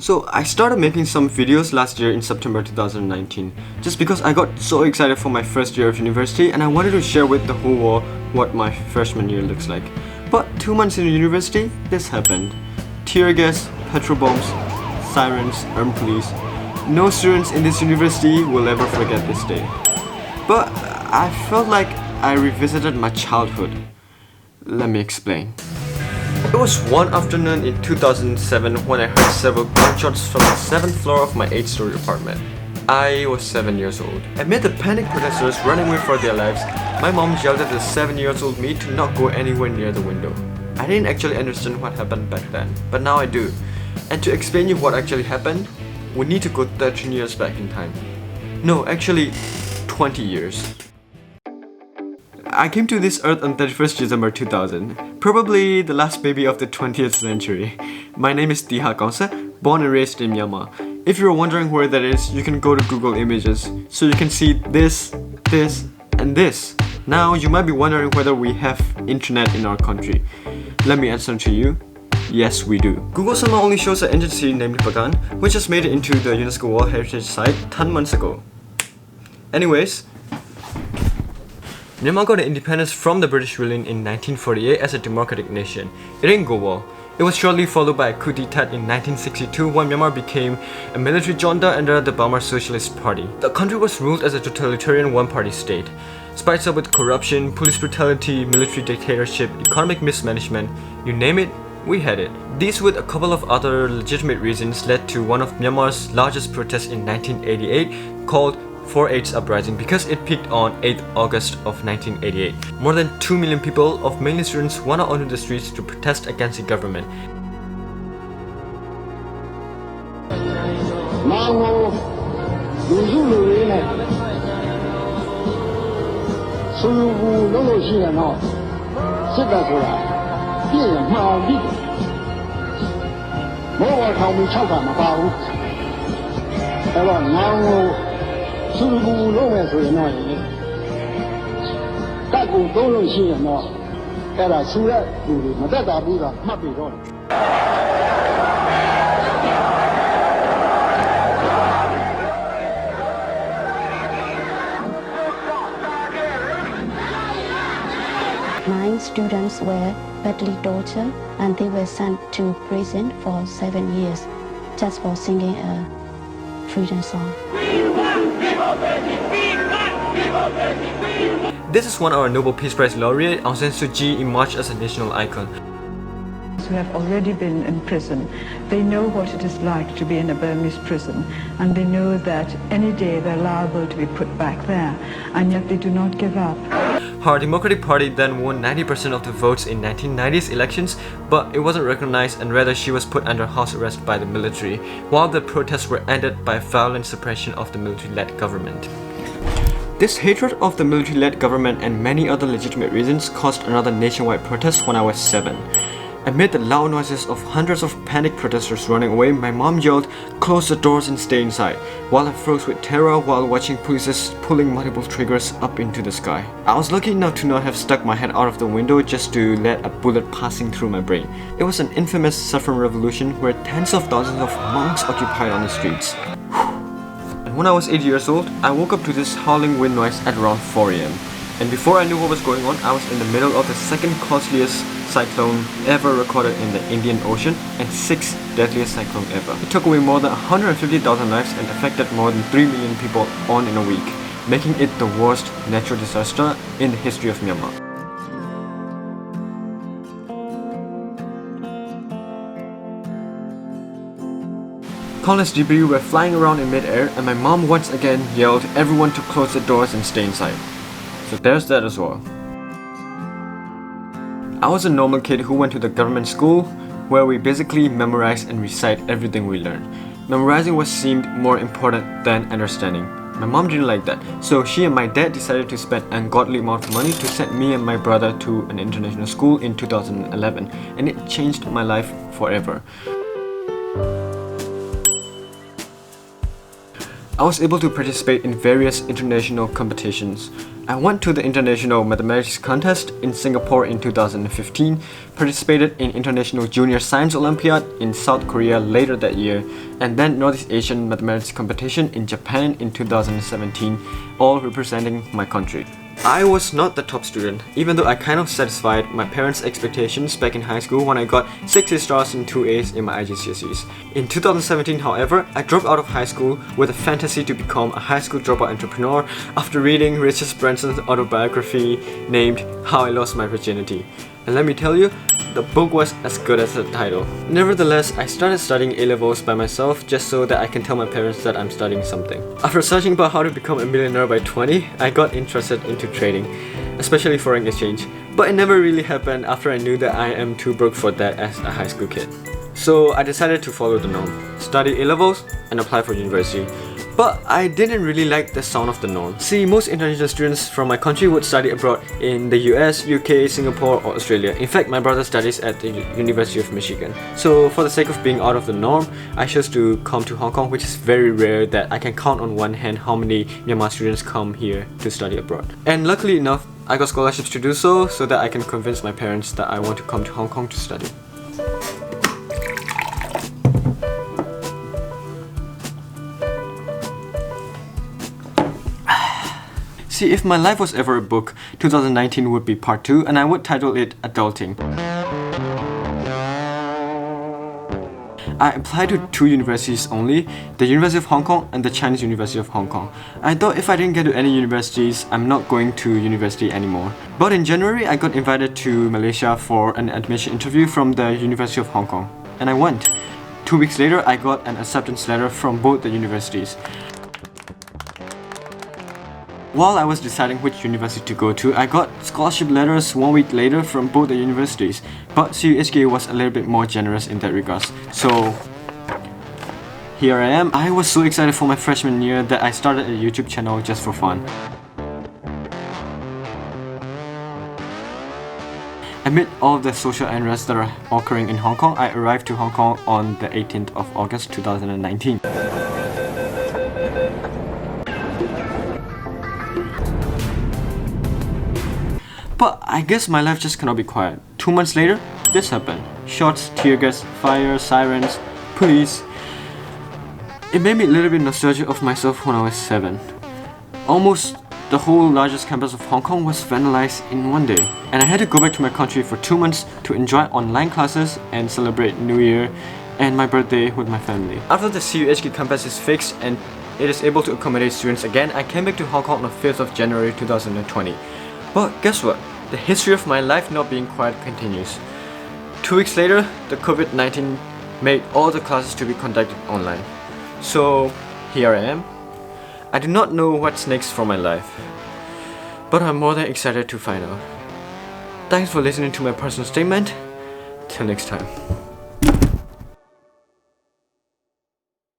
So I started making some videos last year in September 2019 just because I got so excited for my first year of university and I wanted to share with the whole world what my freshman year looks like. But 2 months in university, this happened. Tear gas, petrol bombs, sirens, armed police. No students in this university will ever forget this day. But I felt like I revisited my childhood. Let me explain. It was one afternoon in 2007 when I heard several gunshots from the 7th floor of my 8-story apartment. I was 7 years old. Amid the panicked protesters running away for their lives, my mom yelled at the 7-year-old me to not go anywhere near the window. I didn't actually understand what happened back then, but now I do. And to explain you what actually happened, we need to go 13 years back in time. No, actually 20 years. I came to this earth on 31st December 2000, probably the last baby of the 20th century. My name is Tiha Kaunsa, born and raised in Myanmar. If you're wondering where that is, you can go to Google Images, so you can see this, and this. Now, you might be wondering whether we have internet in our country. Let me answer to you. Yes, we do. Google Cinema only shows an ancient city named Bagan, which just made it into the UNESCO World Heritage Site 10 months ago. Anyways, Myanmar got independence from the British ruling in 1948 as a democratic nation. It didn't go well. It was shortly followed by a coup d'etat in 1962 when Myanmar became a military junta under the Burma Socialist Party. The country was ruled as a totalitarian one-party state. Spikes up with corruption, police brutality, military dictatorship, economic mismanagement, you name it, we had it. These with a couple of other legitimate reasons led to one of Myanmar's largest protests in 1988 called 4/8 Uprising because it peaked on 8th August of 1988. More than 2 million people of mainly students went out onto the streets to protest against the government. Nine students were badly tortured and they were sent to prison for 7 years just for singing a freedom song. This is when our Nobel Peace Prize laureate Aung San Suu Kyi emerged as a national icon. Who have already been in prison, they know what it is like to be in a Burmese prison, and they know that any day they're liable to be put back there, and yet they do not give up. Her Democratic Party then won 90% of the votes in 1990s elections, but it wasn't recognized and rather she was put under house arrest by the military, while the protests were ended by violent suppression of the military-led government. This hatred of the military-led government and many other legitimate reasons caused another nationwide protest when I was 7. Amid the loud noises of hundreds of panicked protesters running away, my mom yelled, "Close the doors and stay inside," while I froze with terror while watching police pulling multiple triggers up into the sky. I was lucky enough to not have stuck my head out of the window just to let a bullet passing through my brain. It was an infamous saffron revolution where tens of thousands of monks occupied on the streets. And when I was 8 years old, I woke up to this howling wind noise at around 4 AM. And before I knew what was going on, I was in the middle of the second costliest cyclone ever recorded in the Indian Ocean and 6th deadliest cyclone ever. It took away more than 150,000 lives and affected more than 3 million people in a week, making it the worst natural disaster in the history of Myanmar. Countless debris were flying around in mid-air and my mom once again yelled everyone to close the doors and stay inside. So there's that as well. I was a normal kid who went to the government school where we basically memorize and recite everything we learned. Memorizing was seemed more important than understanding. My mom didn't like that, so she and my dad decided to spend an ungodly amount of money to send me and my brother to an international school in 2011, and it changed my life forever. I was able to participate in various international competitions. I went to the International Mathematics Contest in Singapore in 2015, participated in International Junior Science Olympiad in South Korea later that year, and then Northeast Asian Mathematics Competition in Japan in 2017, all representing my country. I was not the top student, even though I kind of satisfied my parents' expectations back in high school when I got 6 A stars and 2 A's in my IGCSEs. In 2017, however, I dropped out of high school with a fantasy to become a high school dropout entrepreneur after reading Richard Branson's autobiography named How I Lost My Virginity. And let me tell you, the book was as good as the title. Nevertheless, I started studying A-levels by myself just so that I can tell my parents that I'm studying something. After searching about how to become a millionaire by 20, I got interested into trading, especially foreign exchange. But it never really happened after I knew that I am too broke for that as a high school kid. So I decided to follow the norm, study A-levels and apply for university. But I didn't really like the sound of the norm. See, most international students from my country would study abroad in the US, UK, Singapore or Australia. In fact, my brother studies at the University of Michigan. So for the sake of being out of the norm, I chose to come to Hong Kong, which is very rare that I can count on one hand how many Myanmar students come here to study abroad. And luckily enough, I got scholarships to do so that I can convince my parents that I want to come to Hong Kong to study. See, if my life was ever a book, 2019 would be part 2 and I would title it Adulting. I applied to 2 universities only, the University of Hong Kong and the Chinese University of Hong Kong. I thought if I didn't get to any universities, I'm not going to university anymore. But in January, I got invited to Malaysia for an admission interview from the University of Hong Kong. And I went. 2 weeks later, I got an acceptance letter from both the universities. While I was deciding which university to go to, I got scholarship letters 1 week later from both the universities, but CUHK was a little bit more generous in that regard. So here I am. I was so excited for my freshman year that I started a YouTube channel just for fun. Amid all of the social unrest that are occurring in Hong Kong, I arrived to Hong Kong on the 18th of August 2019. But I guess my life just cannot be quiet. 2 months later, this happened. Shots, tear gas, fire, sirens, police. It made me a little bit nostalgic of myself when I was 7. Almost the whole largest campus of Hong Kong was vandalized in one day. And I had to go back to my country for 2 months to enjoy online classes and celebrate New Year and my birthday with my family. After the CUHK campus is fixed and it is able to accommodate students again, I came back to Hong Kong on the 5th of January 2020. But guess what? The history of my life not being quiet continues. 2 weeks later, the COVID-19 made all the classes to be conducted online. So here I am. I do not know what's next for my life, but I'm more than excited to find out. Thanks for listening to my personal statement. Till next time.